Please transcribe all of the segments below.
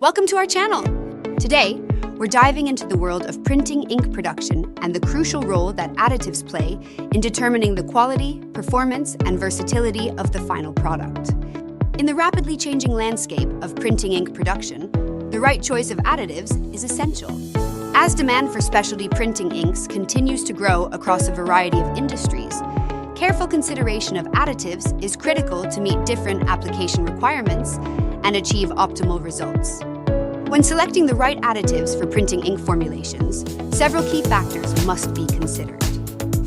Welcome to our channel! Today, we're diving into the world of printing ink production and the crucial role that additives play in determining the quality, performance, and versatility of the final product. In the rapidly changing landscape of printing ink production, the right choice of additives is essential. As demand for specialty printing inks continues to grow across a variety of industries, careful consideration of additives is critical to meet different application requirements and achieve optimal results. When selecting the right additives for printing ink formulations, several key factors must be considered.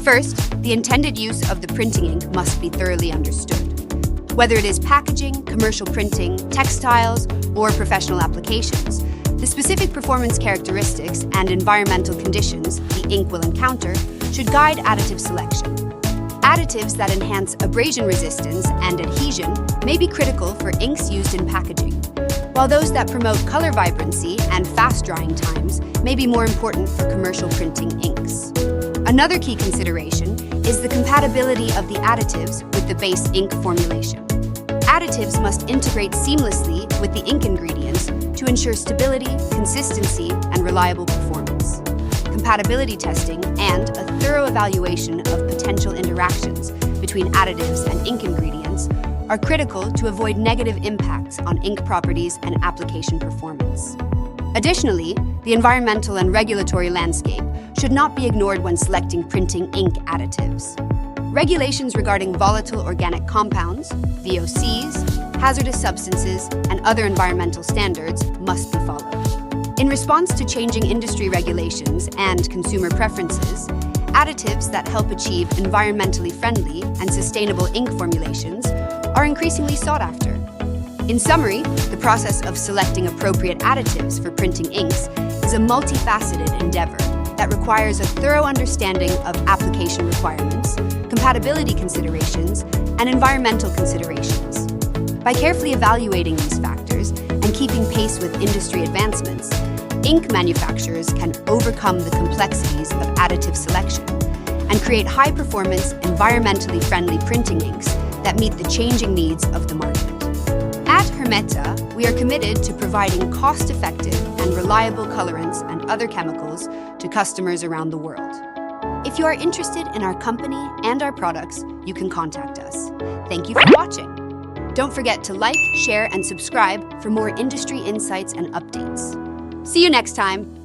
First, the intended use of the printing ink must be thoroughly understood. Whether it is packaging, commercial printing, textiles, or professional applications, the specific performance characteristics and environmental conditions the ink will encounter should guide additive selection. Additives that enhance abrasion resistance and adhesion may be critical for inks used in packaging, while those that promote color vibrancy and fast drying times may be more important for commercial printing inks. Another key consideration is the compatibility of the additives with the base ink formulation. Additives must integrate seamlessly with the ink ingredients to ensure stability, consistency, and reliable performance. Compatibility testing and a thorough evaluation of potential interactions between additives and ink ingredients are critical to avoid negative impacts on ink properties and application performance. Additionally, the environmental and regulatory landscape should not be ignored when selecting printing ink additives. Regulations regarding volatile organic compounds, VOCs, hazardous substances, and other environmental standards must be followed. In response to changing industry regulations and consumer preferences, additives that help achieve environmentally friendly and sustainable ink formulations are increasingly sought after. In summary, the process of selecting appropriate additives for printing inks is a multifaceted endeavor that requires a thorough understanding of application requirements, compatibility considerations, and environmental considerations. By carefully evaluating these factors and keeping pace with industry advancements, ink manufacturers can overcome the complexities of additive selection and create high-performance, environmentally friendly printing inks that meet the changing needs of the market. At Hermeta, we are committed to providing cost-effective and reliable colorants and other chemicals to customers around the world. If you are interested in our company and our products, you can contact us. Thank you for watching. Don't forget to like, share, and subscribe for more industry insights and updates. See you next time.